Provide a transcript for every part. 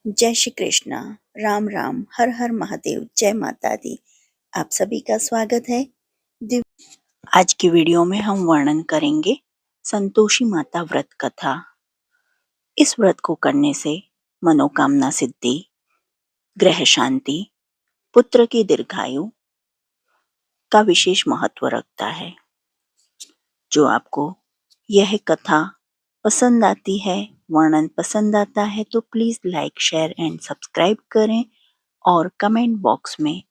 जय श्री कृष्णा, राम राम, हर हर महादेव, जय माता दी। आप सभी का स्वागत है। आज की वीडियो में हम वर्णन करेंगे संतोषी माता व्रत कथा। इस व्रत को करने से मनोकामना सिद्धि, ग्रह शांति, पुत्र की दीर्घायु का विशेष महत्व रखता है। जो आपको यह कथा पसंद आती है, वर्णन पसंद आता है तो please like, share and subscribe करें और कमेंट बॉक्स में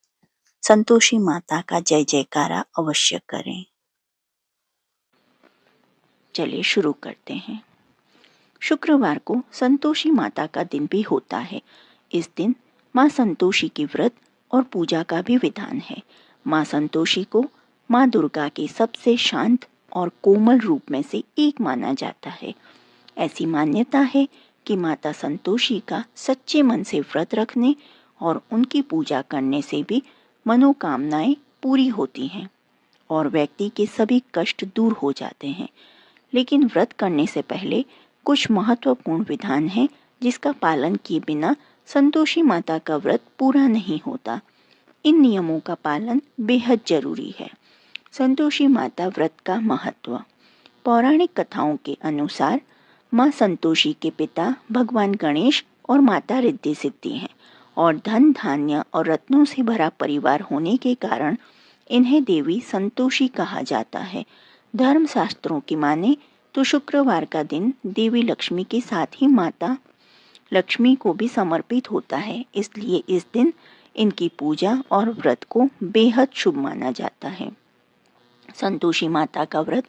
संतोषी माता का जय जयकारा अवश्य करें। चलिए शुरू करते हैं। शुक्रवार को संतोषी माता का दिन भी होता है। इस दिन माँ संतोषी की व्रत और पूजा का भी विधान है। माँ संतोषी को माँ दुर्गा के सबसे शांत और कोमल रूप में से एक माना जाता है। ऐसी मान्यता है कि माता संतोषी का सच्चे मन से व्रत रखने और उनकी पूजा करने से भी मनोकामनाएं पूरी होती हैं और व्यक्ति के सभी कष्ट दूर हो जाते हैं। लेकिन व्रत करने से पहले कुछ महत्वपूर्ण विधान हैं जिसका पालन किए बिना संतोषी माता का व्रत पूरा नहीं होता। इन नियमों का पालन बेहद जरूरी है। संतोषी माता व्रत का महत्व। पौराणिक कथाओं के अनुसार माँ संतोषी के पिता भगवान गणेश और माता रिद्धि सिद्धि हैं और धन धान्य और रत्नों से भरा परिवार होने के कारण इन्हें देवी संतोषी कहा जाता है। धर्म शास्त्रों की माने तो शुक्रवार का दिन देवी लक्ष्मी के साथ ही माता लक्ष्मी को भी समर्पित होता है, इसलिए इस दिन इनकी पूजा और व्रत को बेहद शुभ माना जाता है। संतोषी माता का व्रत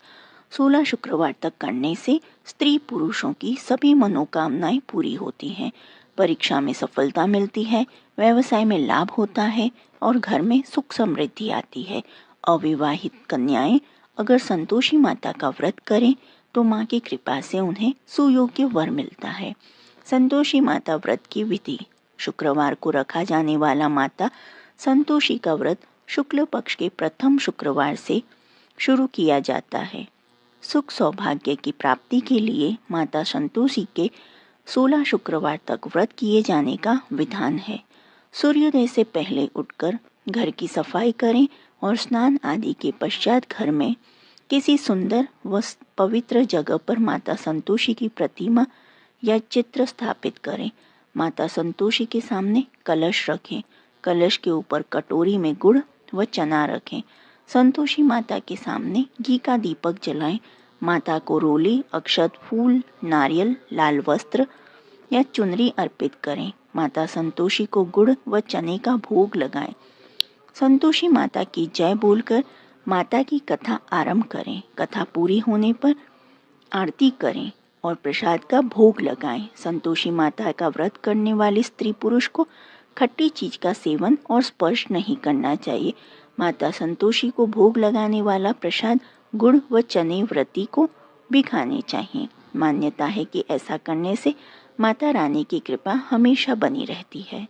16 शुक्रवार तक करने से स्त्री पुरुषों की सभी मनोकामनाएं पूरी होती हैं। परीक्षा में सफलता मिलती है, व्यवसाय में लाभ होता है और घर में सुख समृद्धि आती है। अविवाहित कन्याएं अगर संतोषी माता का व्रत करें तो माँ की कृपा से उन्हें सुयोग्य वर मिलता है। संतोषी माता व्रत की विधि। शुक्रवार को रखा जाने वाला माता संतोषी का व्रत शुक्ल पक्ष के प्रथम शुक्रवार से शुरू किया जाता है। सुख सौभाग्य की प्राप्ति के लिए माता संतोषी के 16 शुक्रवार तक व्रत किए जाने का विधान है। सूर्योदय से पहले उठकर घर की सफाई करें और स्नान आदि के पश्चात घर में किसी सुंदर व पवित्र जगह पर माता संतोषी की प्रतिमा या चित्र स्थापित करें। माता संतोषी के सामने कलश रखें। कलश के ऊपर कटोरी में गुड़ व चना रखें। संतोषी माता के सामने घी का दीपक जलाएं। माता को रोली, अक्षत, फूल, नारियल, लाल वस्त्र या चुनरी अर्पित करें। माता संतोषी को गुड़ व चने का भोग लगाएं। संतोषी माता की जय बोलकर माता की कथा आरंभ करें। कथा पूरी होने पर आरती करें और प्रसाद का भोग लगाएं। संतोषी माता का व्रत करने वाली स्त्री पुरुष को खट्टी चीज का सेवन और स्पर्श नहीं करना चाहिए। माता संतोषी को भोग लगाने वाला प्रसाद गुड़ व चने व्रती को भी खाने चाहिए। मान्यता है कि ऐसा करने से माता रानी की कृपा हमेशा बनी रहती है।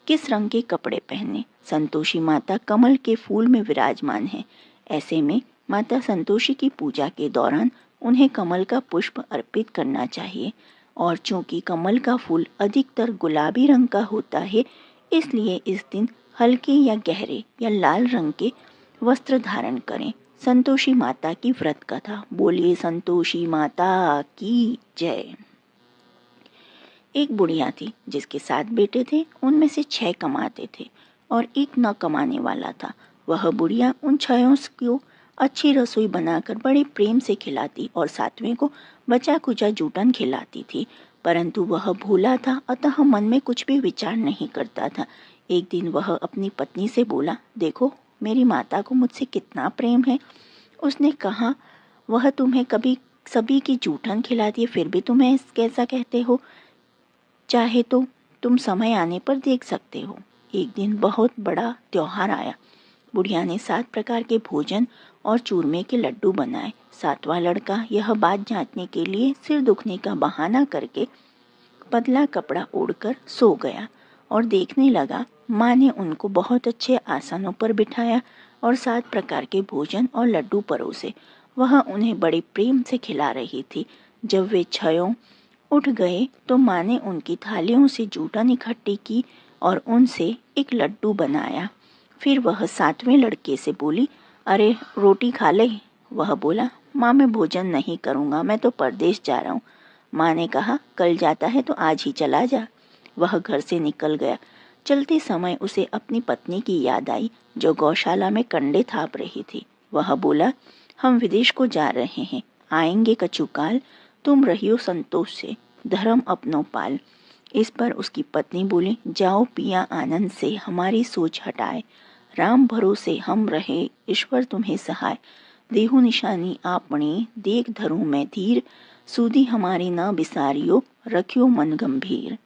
किस रंग के कपड़े पहने? संतोषी माता कमल के फूल में विराजमान है। ऐसे में माता संतोषी की पूजा के दौरान उन्हें कमल का पुष्प अर्पित करना चाहिए और चूंकि कमल का फूल अधिकतर गुलाबी रंग का होता है, इसलिए इस दिन हल्के या गहरे या लाल रंग के वस्त्र धारण करें। संतोषी माता की व्रत कथा। बोलिए संतोषी माता की जय। एक बुढ़िया थी जिसके 7 बेटे थे। उनमें से 6 कमाते थे और एक न कमाने वाला था। वह बुढ़िया उन 6 को अच्छी रसोई बनाकर बड़े प्रेम से खिलाती और 7वें को बचा कुचा जूठन खिलाती थी, परंतु वह भोला था, अतः मन में कुछ भी विचार नहीं करता था। एक दिन वह अपनी पत्नी से बोला, देखो मेरी माता को मुझसे कितना प्रेम है। उसने कहा, वह तुम्हें कभी सभी की जूठन खिलाती है, फिर भी तुम्हें कैसा कहते हो? चाहे तो तुम समय आने पर देख सकते हो। एक दिन बहुत बड़ा त्योहार आया। बुढ़िया ने 7 प्रकार के भोजन और चूरमे के लड्डू बनाए। 7वां लड़का यह बात जांचने के लिए सिर दुखने का बहाना करके पतला कपड़ा ओढ़कर सो गया और देखने लगा। माँ ने उनको बहुत अच्छे आसनों पर बिठाया और 7 प्रकार के भोजन और लड्डू परोसे। वह उन्हें बड़े प्रेम से खिला रही थी। जब वे 6 उठ गए तो माँ ने उनकी थालियों से जूठन इकट्ठी की और उनसे एक लड्डू बनाया। फिर वह 7वें लड़के से बोली, अरे रोटी खा ले। वह बोला, माँ मैं भोजन नहीं करूँगा, मैं तो परदेश जा रहा हूँ। माँ ने कहा, कल जाता है तो आज ही चला जा। वह घर से निकल गया। चलते समय उसे अपनी पत्नी की याद आई जो गौशाला में कंडे थाप रही थी। वह बोला, हम विदेश को जा रहे हैं, आएंगे कछुकाल, तुम रहियो संतोष से, धर्म अपनो पाल। इस पर उसकी पत्नी बोली, जाओ पिया आनंद से, हमारी सोच हटाए, राम भरोसे हम रहे, ईश्वर तुम्हें सहाय। देहु निशानी आपणी, देख धरूं मैं धीर, सूदी हमारी न बिसारियो, रखियो मन गंभीर।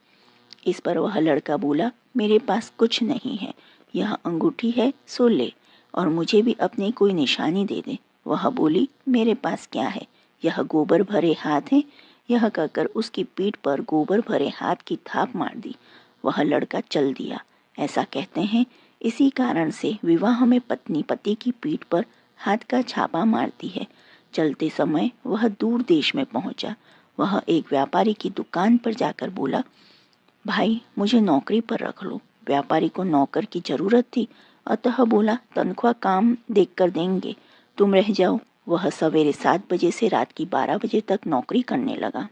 इस पर वह लड़का बोला, मेरे पास कुछ नहीं है, यह अंगूठी है सो ले, और मुझे भी अपनी कोई निशानी दे दे। वह बोली, मेरे पास क्या है, यह गोबर भरे हाथ है। यह कहकर उसकी पीठ पर गोबर भरे हाथ की थाप मार दी। वह लड़का चल दिया। ऐसा कहते हैं, इसी कारण से विवाह में पत्नी पति की पीठ पर हाथ का छापा मारती है। चलते समय वह दूर देश में पहुंचा। वह एक व्यापारी की दुकान पर जाकर बोला, भाई मुझे नौकरी पर रख लो। व्यापारी को नौकर की जरूरत थी, अतः बोला, तनख्वाह काम देखकर देंगे, तुम रह जाओ। वह सवेरे 7 बजे से रात की 12 बजे तक नौकरी करने लगा।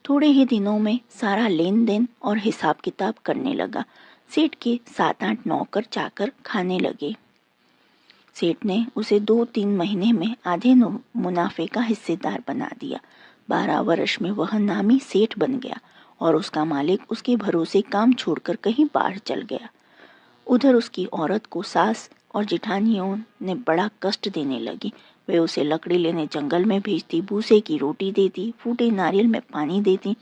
थोड़े ही दिनों में सारा लेन देन और हिसाब किताब करने लगा। सेठ के 7-8 नौकर चाकर खाने लगे। सेठ ने उसे 2-3 महीने में आधे मुनाफे का हिस्सेदार बना दिया। 12 वर्ष में वह नामी सेठ बन गया और उसका मालिक उसके भरोसे काम छोड़कर कहीं बाहर चल गया। उधर उसकी औरत को सास और जेठानियों ने बड़ा कष्ट देने लगी। वे उसे लकड़ी लेने जंगल में भेजती, भूसे की रोटी देती, फूटे नारियल में पानी देती।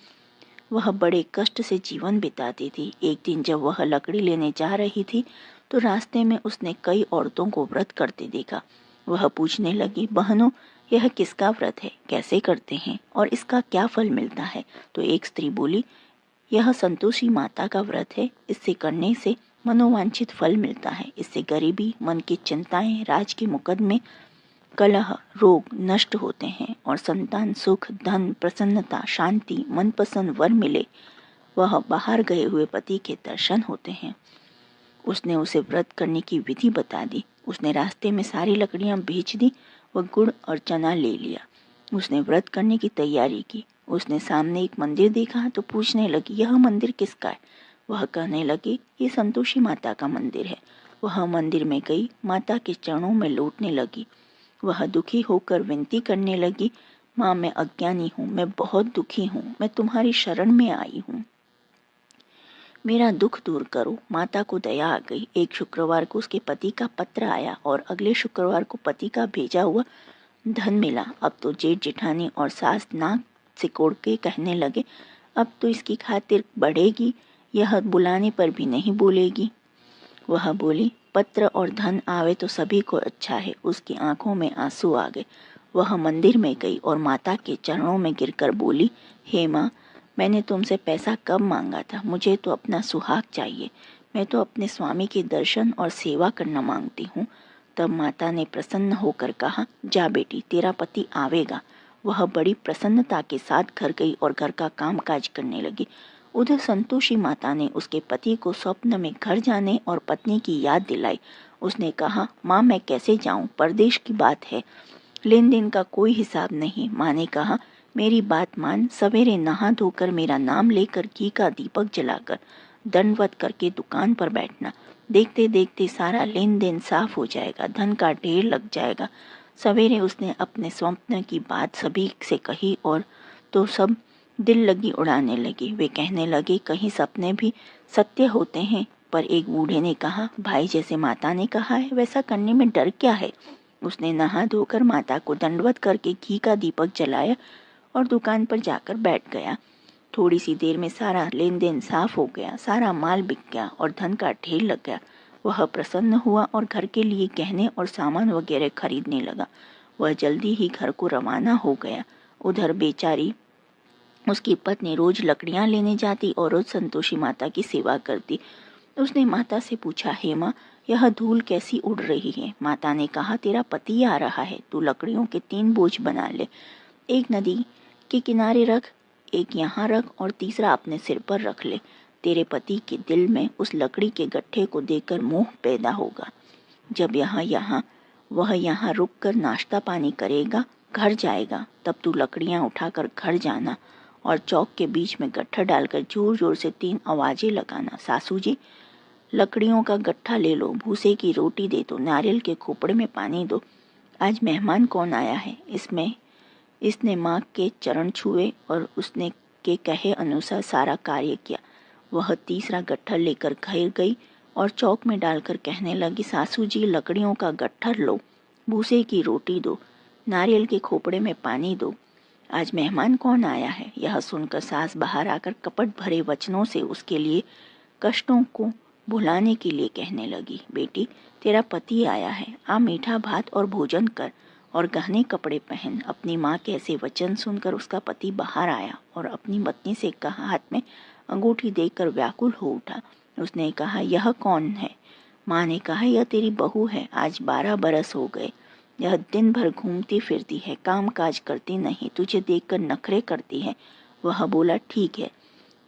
वह बड़े कष्ट से जीवन बिताती थी। एक दिन जब वह लकड़ी लेने जा रही थी तो रास्ते में उसने कई औरतों को व्रत करते देखा। वह पूछने लगी, बहनों यह किसका व्रत है, कैसे करते हैं और इसका क्या फल मिलता है? तो एक स्त्री बोली, यह संतोषी माता का व्रत है, इससे करने से मनोवांछित फल मिलता है। इससे गरीबी, मन की चिंताएं, राज के मुकदमे, कलह, रोग नष्ट होते हैं और संतान, सुख, धन, प्रसन्नता, शांति, मनपसंद वर मिले, वह बाहर गए हुए पति के दर्शन होते हैं। उसने उसे व्रत करने की विधि बता दी। उसने रास्ते में सारी लकड़ियां बेच दी व गुड़ और चना ले लिया। उसने व्रत करने की तैयारी की। उसने सामने एक मंदिर देखा तो पूछने लगी, यह मंदिर किसका है? वह कहने लगी, ये संतोषी माता का मंदिर है। वह मंदिर में गई, माता के चरणों में लौटने लगी। वह दुखी होकर विनती करने लगी, माँ मैं अज्ञानी हूँ, मैं बहुत दुखी हूँ, मैं तुम्हारी शरण में आई हूँ, मेरा दुख दूर करो। माता को दया आ गई। एक शुक्रवार को उसके पति का पत्र आया और अगले शुक्रवार को पति का भेजा हुआ धन मिला। अब तो जेठ जेठानी और सास नाक सिकोड़ के कहने लगे, अब तो इसकी खातिर बढ़ेगी, यह बुलाने पर भी नहीं बोलेगी। वह बोली, पत्र और धन आवे तो सभी को अच्छा है। उसकी आंखों में आंसू आ गए। वह मंदिर में गई और माता के चरणों में गिरकर बोली, हे माँ, मैंने तुमसे पैसा कब मांगा था? मुझे तो अपना सुहाग चाहिए। मैं तो अपने स्वामी के दर्शन और सेवा करना मांगती हूँ। तब माता ने प्रसन्न होकर कहा, जा बेटी, तेरा पति आवेगा। वह बड़ी प्रसन्नता के साथ घर गई और घर का काम काज करने लगी। उधर संतोषी माता ने उसके पति को स्वप्न में घर जाने और पत्नी की याद दिलाई। उसने कहा, माँ मैं कैसे जाऊँ, परदेश की बात है, लेन देन का कोई हिसाब नहीं। माँ ने कहा, मेरी बात मान, सवेरे नहा धोकर मेरा नाम लेकर घी का दीपक जलाकर दंडवत करके दुकान पर बैठना। देखते देखते सारा लेन देन साफ हो जाएगा, धन का ढेर लग जाएगा। सवेरे उसने अपने स्वप्न की बात सभी से कही और तो सब दिल लगी उड़ाने लगे। वे कहने लगे, कहीं सपने भी सत्य होते हैं। पर एक बूढ़े ने कहा, भाई जैसे माता ने कहा है वैसा करने में डर क्या है? उसने नहा धोकर माता को दंडवत करके घी का दीपक जलाया और दुकान पर जाकर बैठ गया। थोड़ी सी देर में सारा लेन देन साफ हो गया, सारा माल बिक गया और धन का ढेर लग गया। वह प्रसन्न हुआ और घर के लिए गहने और सामान वगैरह खरीदने लगा। वह जल्दी ही घर को रवाना हो गया। उधर बेचारी उसकी पत्नी रोज लकड़ियां लेने जाती और रोज संतोषी माता की सेवा करती। उसने माता से पूछा, हे माँ, यह धूल कैसी उड़ रही है? माता ने कहा, तेरा पति आ रहा है, तू लकड़ियों के 3 बोझ बना ले, एक नदी के किनारे रख, एक यहाँ रख और तीसरा अपने सिर पर रख ले। तेरे पति के दिल में उस लकड़ी के गट्ठे को देखकर मोह पैदा होगा। जब वह यहाँ रुक कर नाश्ता पानी करेगा, घर जाएगा, तब तू लकड़ियाँ उठाकर घर जाना और चौक के बीच में गट्ठा डालकर जोर जोर से 3 आवाजें लगाना। सासू जी, लकड़ियों का गट्ठा ले लो, भूसे की रोटी दे दो, नारियल के खोपड़े में पानी दो। आज मेहमान कौन आया है? इसने माँ के चरण छुए और उसने के कहे अनुसार सारा कार्य किया। वह तीसरा गट्ठा लेकर घर गई और चौक में डालकर कहने लगी, सासू जी, लकड़ियों का गट्ठर लो, भूसे की रोटी दो, नारियल के खोपड़े में पानी दो। आज मेहमान कौन आया है? यह सुनकर सास बाहर आकर कपट भरे वचनों से उसके लिए कष्टों को भुलाने के लिए कहने लगी, बेटी, तेरा पति आया है, आ मीठा भात और भोजन कर और गहने कपड़े पहन। अपनी माँ के ऐसे वचन सुनकर उसका पति बाहर आया और अपनी पत्नी से कहा, हाथ में अंगूठी देखकर व्याकुल हो उठा। उसने कहा, यह कौन है? माँ ने कहा, यह तेरी बहू है, आज 12 बरस हो गए। यह दिन भर घूमती फिरती है, काम काज करती नहीं, तुझे देखकर नखरे करती है। वह बोला, ठीक है,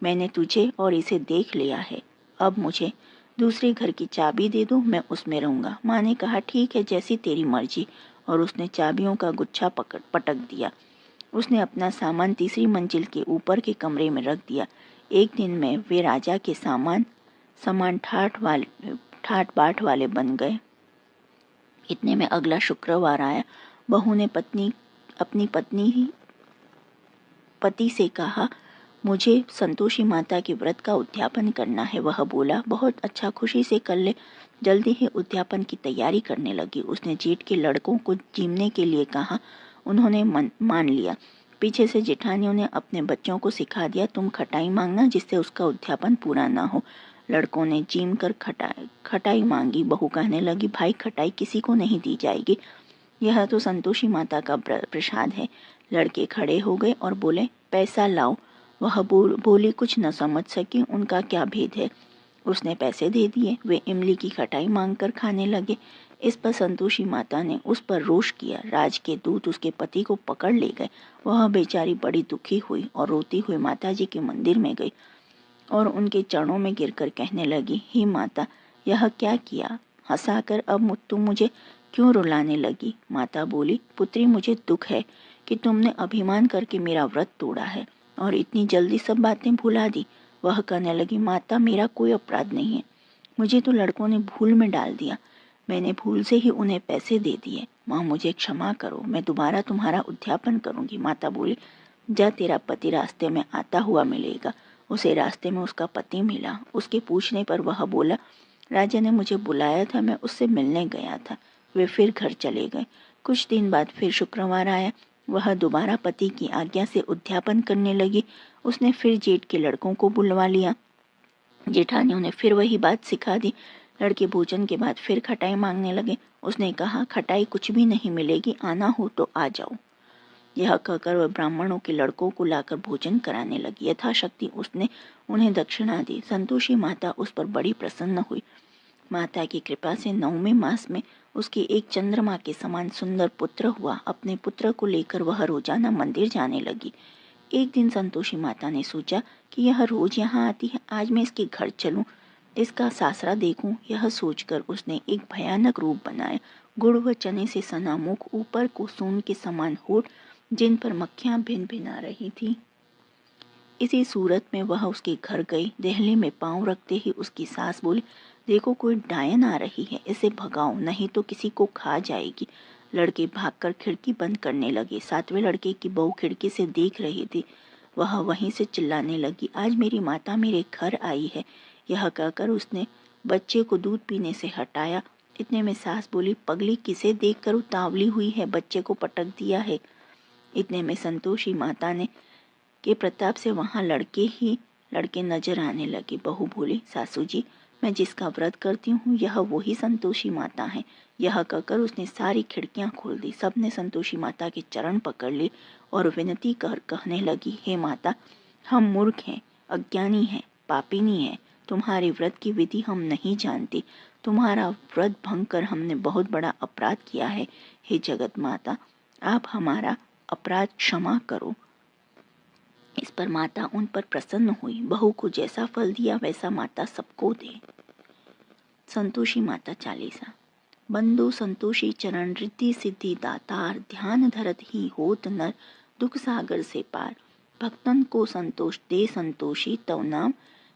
मैंने तुझे और इसे देख लिया है, अब मुझे दूसरे घर की चाबी दे दो, मैं उसमें रहूँगा। माँ ने कहा, ठीक है, जैसी तेरी मर्जी, और उसने चाबियों का गुच्छा पटक दिया। उसने अपना सामान तीसरी मंजिल के ऊपर के कमरे में रख दिया। एक दिन में वे राजा के सामान ठाट बाट वाले बन गए। इतने में अगला शुक्रवार आया। बहू ने अपनी पति से कहा, मुझे संतोषी माता के व्रत का उद्यापन करना है। वह बोला, बहुत अच्छा, खुशी से कर ले। जल्दी ही उद्यापन की तैयारी करने लगी। उसने जेठ के लड़कों को जीमने के लिए कहा, उन्होंने मान लिया। पीछे से जेठानियों ने अपने बच्चों को सिखा दिया, तुम खटाई मांगना जिससे उसका उद्यापन पूरा ना हो। लड़कों ने जीम कर खटाई मांगी। बहू कहने लगी, भाई, खटाई किसी को नहीं दी जाएगी, यह तो संतोषी माता का प्रसाद है। लड़के खड़े हो गए और बोले, पैसा लाओ। वह बोली कुछ न समझ सकी, उनका क्या भेद है। उसने पैसे दे दिए। वे इमली की खटाई मांगकर खाने लगे। इस पर संतोषी माता ने उस पर रोष किया। राज के दूत उसके पति को पकड़ ले गए। वह बेचारी बड़ी दुखी हुई और रोती हुई माता जी के मंदिर में गई और उनके चरणों में गिरकर कहने लगी, हे माता, यह क्या किया? हंसाकर अब तुम मुझे क्यों रुलाने लगी? माता बोली, पुत्री, मुझे दुख है कि तुमने अभिमान करके मेरा व्रत तोड़ा है और इतनी जल्दी सब बातें भुला दी। वह कहने लगी, माता, मेरा कोई अपराध नहीं है, मुझे तो लड़कों ने भूल में डाल दिया, मैंने भूल से ही उन्हें पैसे दे दिए। माँ, मुझे क्षमा करो, मैं दोबारा तुम्हारा उद्यापन करूंगी। माता बोली, जा, तेरा पति रास्ते में आता हुआ मिलेगा। उसे रास्ते में उसका पति मिला। उसके पूछने पर वह बोला, राजा ने मुझे बुलाया था, मैं उससे मिलने गया था। वे फिर घर चले गए। कुछ दिन बाद फिर शुक्रवार आया। वह दोबारा पति की आज्ञा से उद्यापन करने लगी। उसने फिर जेठ के लड़कों को बुलवा लिया। जेठानियों ने फिर वही बात सिखा दी। लड़के भोजन के बाद फिर खटाई मांगने लगे। उसने कहा, खटाई कुछ भी नहीं मिलेगी, आना हो तो आ जाओ। यह कहकर वह ब्राह्मणों के लड़कों को लाकर भोजन कराने लगी। यथाशक्ति उसने उन्हें दक्षिणा दी। संतोषी माता उस पर बड़ी प्रसन्न हुई। माता की कृपा से 9वें मास में उसके एक चंद्रमा के समान सुंदर पुत्र हुआ। अपने पुत्र को लेकर वह रोजाना मंदिर जाने लगी। एक दिन संतोषी माता ने सोचा कि यह रोज यहाँ आती है, आज मैं इसके घर चलूं, इसका सासरा देखूं। यह सोचकर उसने एक भयानक रूप बनाया। गुड़ व चने से सना मुख, ऊपर को सोन के समान होठ, जिन पर मक्खियां भिन भिना रही थी। इसी सूरत में वह उसके घर गई। देहली में पांव रखते ही उसकी सास बोली, देखो, कोई डायन आ रही है, इसे भगाओ, नहीं तो किसी को खा जाएगी। लड़के भागकर खिड़की बंद करने लगे। 7वें लड़के की बहू खिड़की से देख रही थी। वह वहीं से चिल्लाने लगी, आज मेरी माता मेरे घर आई है। यह कहकर उसने बच्चे को दूध पीने से हटाया। इतने में सास बोली, पगली, किसे देखकर उतावली हुई है, बच्चे को पटक दिया है। इतने में संतोषी माता ने के प्रताप से वहां लड़के नजर आने लगे। बहू बोली, सासू जी, मैं जिसका व्रत करती हूँ यह वही संतोषी माता है। यह कहकर उसने सारी खिड़कियां खोल दी। सबने संतोषी माता के चरण पकड़ लिए और विनती कर कहने लगी, हे माता, हम मूर्ख हैं, अज्ञानी हैं, पापिनी हैं, तुम्हारे व्रत की विधि हम नहीं जानती। तुम्हारा व्रत भंग कर हमने बहुत बड़ा अपराध किया है। हे जगत माता, आप हमारा अपराध क्षमा करो। इस पर माता उन पर प्रसन्न हुई। बहू को जैसा फल दिया वैसा माता सबको दे। संतोषी माता चालीसा। बंदो संतोषी चरण रिद्धि सिद्धि दातार, ध्यान धरत ही होत नर दुख सागर से पार। भक्तन को संतोष दे संतोषी, तव नाम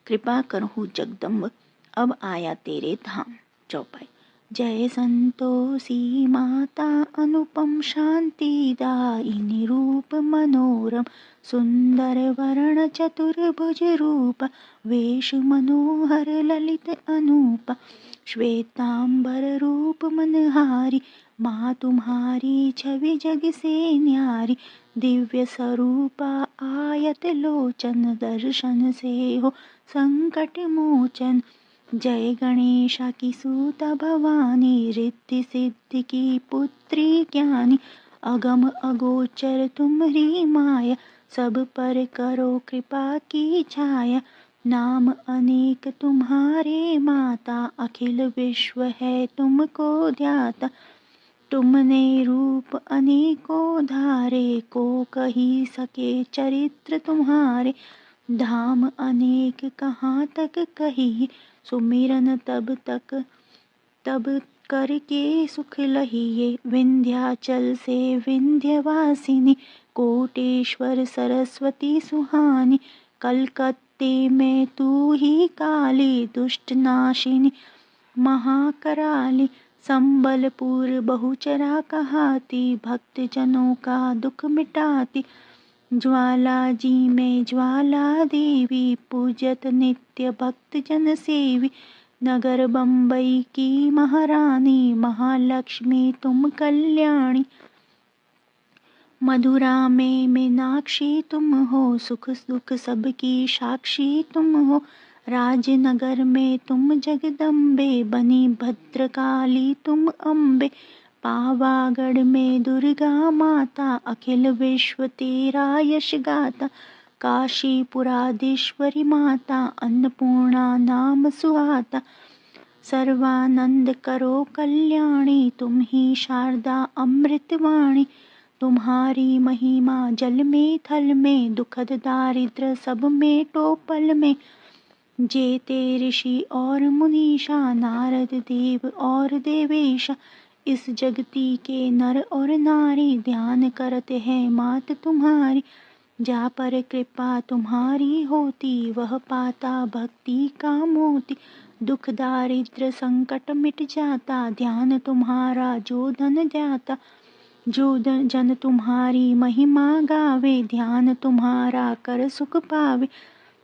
कृपा करहु जगदम्ब, अब आया तेरे धाम। चौपाई। जय संतोषी माता अनुपम शांति दायिनी, रूप मनोरम सुंदर वर्ण चतुर्भुज रूप, वेश मनोहर ललित अनूप, श्वेतांबर रूप मनहारी, माँ तुम्हारी छवि जग से न्यारी। दिव्य स्वरूपा आयत लोचन, दर्शन से हो संकट मोचन। जय गणेशा की सूता भवानी, रिद्धि सिद्धि की पुत्री ज्ञानी। अगम अगोचर तुम्हारी माया, सब पर करो कृपा की छाया। नाम अनेक तुम्हारे माता, अखिल विश्व है तुमको ध्याता। तुमने रूप अनेकों धारे, को कही सके चरित्र तुम्हारे। धाम अनेक कहाँ तक कही, सुमिरन तब करके सुख लहिए। विंध्याचल से विंध्यवासिनी, कोटेश्वर सरस्वती सुहानी। कलकत्ते में तू ही काली, दुष्ट नाशिनी महाकराली। संबलपुर बहुचरा कहाती, भक्त जनों का दुख मिटाती। ज्वाला जी में ज्वाला देवी, पूजत नित्य भक्त जन सेवी। नगर बम्बई की महारानी, महालक्ष्मी तुम कल्याणी। मधुरा में मीनाक्षी तुम हो, सुख दुख सबकी साक्षी तुम हो। राजनगर में तुम जगदम्बे, बनी भद्रकाली तुम अम्बे। पावागढ़ में दुर्गा माता, अखिल विश्व तेरा यश गाता। काशीपुराधीश्वरी माता, अन्नपूर्णा नाम सुहाता। सर्वानंद करो कल्याणी, तुम ही शारदा अमृतवाणी। तुम्हारी महिमा जल में थल में, दुखद दारिद्र सब में टोपल में। जेते ऋषि और मुनीषा, नारद देव और देवेशा। इस जगती के नर और नारी, ध्यान करते हैं मात तुम्हारी। जा पर कृपा तुम्हारी होती, वह पाता भक्ति का मोती। दुख दारिद्र संकट मिट जाता, ध्यान तुम्हारा जो धन जाता। जो जन तुम्हारी महिमा गावे, ध्यान तुम्हारा कर सुख पावे।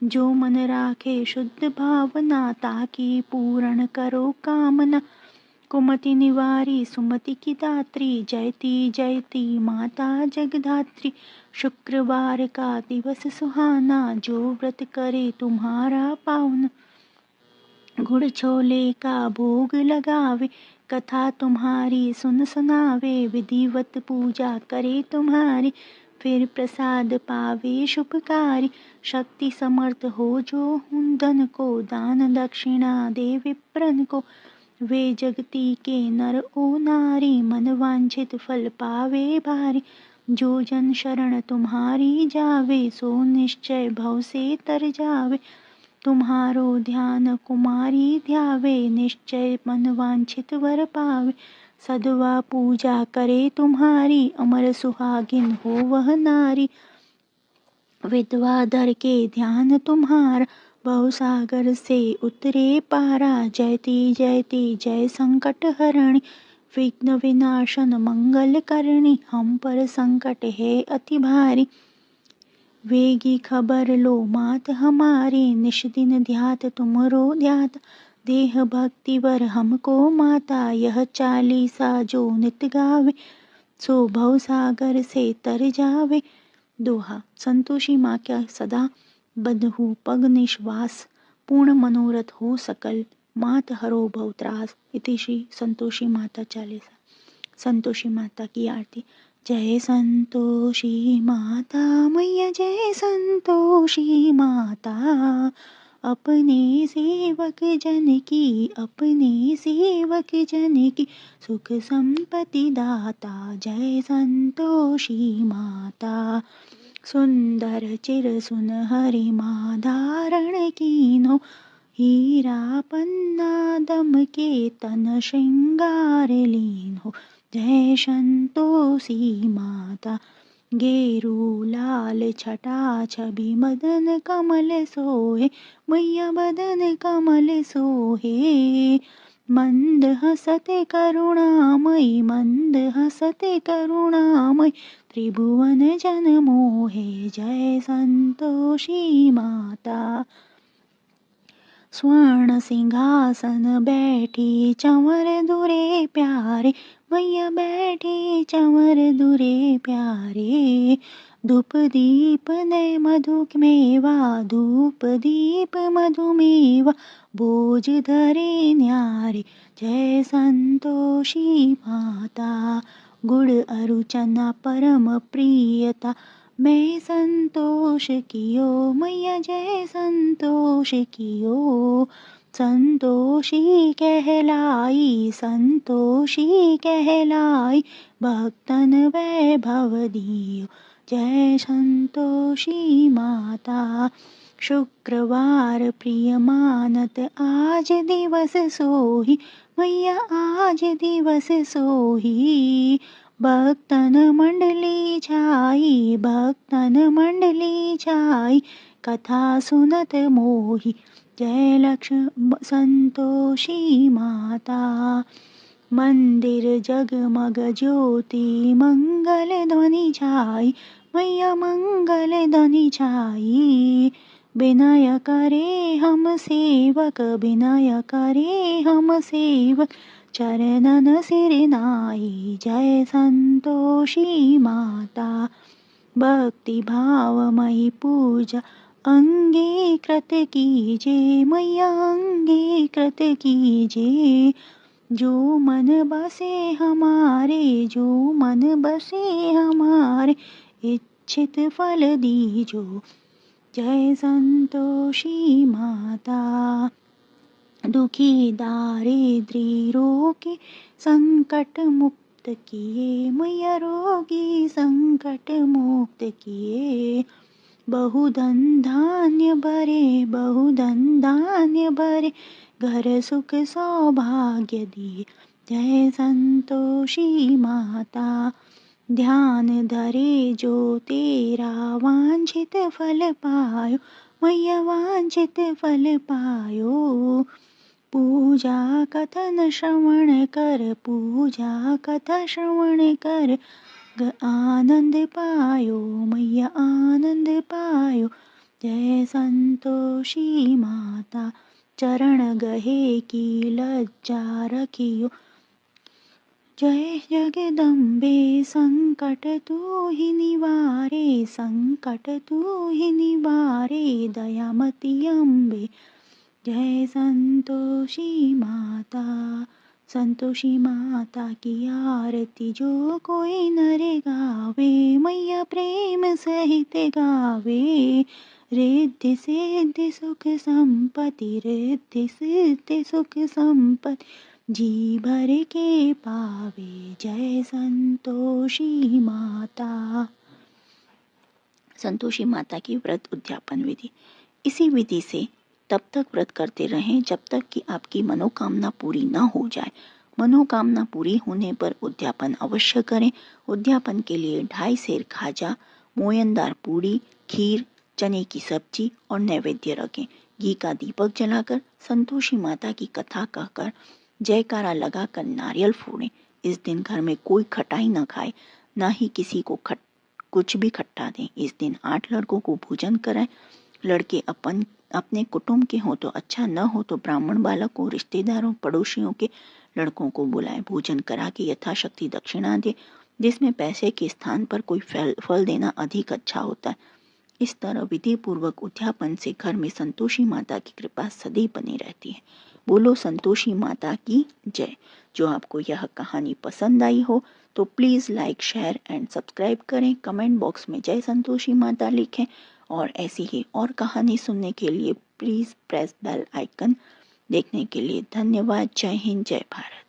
जो मन राखे शुद्ध भावना, ताकि पूर्ण करो कामना। कुमति निवारी सुमति की दात्री, जयती जयती माता जगधात्री। शुक्रवार का दिवस सुहाना, जो व्रत करे तुम्हारा पावन। गुड़ छोले का भोग लगावे, कथा तुम्हारी सुन सुनावे। विधिवत पूजा करे तुम्हारी, फिर प्रसाद पावे शुभकारी। शक्ति समर्थ हो जो धन को, दान दक्षिणा दे विप्रन को। वे जगती के नर ओ नारी, मन वांछित फल पावे भारी। जो जन शरण तुम्हारी जावे, सो निश्चय भव से तर जावे। तुम्हारो ध्यान कुमारी ध्यावे, निश्चय मन वांछित वर पावे। सदवा पूजा करे तुम्हारी, अमर सुहागिन हो वह नारी। विधवा धर के ध्यान तुम्हारा, भवसागर से उतरे पारा। जयती जयती जय संकट हरणी, विघ्न विनाशन मंगल करणी। हम पर संकट है अति भारी, वेगी खबर लो मात हमारी। निश दिन ध्यात तुमरो ध्यात, देह भक्ति वर हमको माता। यह चालीसा जो नित गावे, सो भवसागर से तर जावे। दोहा। संतोषी माँ का सदा बंधु पग निश्वास, पूर्ण मनोरथ हो सकल, मात हरो भव त्रास। इति श्री संतोषी माता चालीसा। संतोषी माता की आरती। जय संतोषी माता मैया, जय संतोषी माता। अपने सेवक जन की, अपने सेवक जन की, सुख संपत्ति दाता। जय संतोषी माता। सुंदर चिर सुन हरि माँ धारण कीन्हो, हीरा पन्ना दम के तन श्रृंगार लीन्हो। जय संतोषी माता गेरू लाल छटा छवि मदन कमल सोहे, मैया बदन कमल सोहे। मंद हसते करुणामयी, मंद हसते करुणामयी, त्रिभुवन जन मोहे। जय संतोषी माता। स्वर्ण सिंहासन बैठी चंवर दुरे प्यारे, मैया बैठी चंवर दुरे प्यारे। धूप दीप ने मधु मेवा, धूप दीप मधु मेवा, बोझ धरे न्यारे। जय संतोषी माता। गुड़ अरु चना परम प्रियता, मैं संतोष कियो, मैया जय संतोष कियो। संतोषी कहलाई, संतोषी कहलाई, भक्तन वैभव दियो। जय संतोषी माता। शुक्रवार प्रिय मानत आज दिवस सोही, मैया आज दिवस सोही। भक्तन मंडली छाई, भक्तन मंडली छाई, कथा सुनत मोही। जय लक्ष्मी संतोषी माता। मंदिर जगमग ज्योति मंगल ध्वनि छाई, मैया मंगल ध्वनि छाई। विनय करे हम सेवक, विनय करे हम सेवक, चरणन सिर नाई। जय संतोषी माता। भक्ति भावमयी पूजा अंगीकृत कीजे, मैया अंगीकृत कीजे। जो मन बसे हमारे, जो मन बसे हमारे, इच्छित फल दीजो। जय संतोषी माता। दुखी दारिद्री रोगी संकट मुक्त किए, मैया रोगी संकट मुक्त किए। बहुधन धान्य भरे, बहुधन धान्य भरे, घर सुख सौभाग्य दिए। जय संतोषी माता। ध्यान धरे जो तेरा वांछित फल पायो, मैया वांछित फल पायो। पूजा कथन श्रवण कर, पूजा कथा श्रवण कर, आनंद पायो, मैया आनंद पायो। जय संतोषी माता। चरण गहे की लज्जा रखियो, जय जगदम्बे। संकट तू ही निवारे, संकट तू ही निवारे, दयामती अम्बे। जय संतोषी माता। संतोषी माता की आरती जो कोई नर गावे, मैया प्रेम सहित गावे। रिद्धि सिद्धि सुख संपत्ति, रिद्धि सिद्धि सुख संपत्ति, जी भर के पावे। जय संतोषी माता। संतोषी माता की व्रत उद्यापन विधि। इसी विधि से तब तक व्रत करते रहें जब तक कि आपकी मनोकामना पूरी न हो जाए। मनोकामना पूरी होने पर उद्यापन अवश्य करें। उद्यापन के लिए 2.5 सेर खाजा, मोयनदार पूड़ी, खीर, चने की सब्जी और नैवेद्य रखें। घी का दीपक जलाकर संतोषी माता की कथा कहकर जयकारा लगाकर नारियल फोड़ें। इस दिन घर में कोई खटाई न खाए, न ही किसी को कुछ भी खट्टा दें। इस दिन 8 लड़कों को भोजन कराएं। लड़के अपने कुटुंब के हो तो अच्छा, न हो तो ब्राह्मण बालकों, रिश्तेदारों, पड़ोसियों के लड़कों को बुलाएं। भोजन करा के यथाशक्ति दक्षिणा दे, जिसमें पैसे के स्थान पर कोई फल देना अधिक अच्छा होता है। इस तरह विधि पूर्वक उद्यापन से घर में संतोषी माता की कृपा सदैव बनी रहती है। बोलो संतोषी माता की जय। जो आपको यह कहानी पसंद आई हो तो please like, share and subscribe करें। कमेंट बॉक्स में जय संतोषी माता लिखें और ऐसी ही और कहानी सुनने के लिए प्लीज़ प्रेस बेल आइकन। देखने के लिए धन्यवाद। जय हिंद, जय भारत।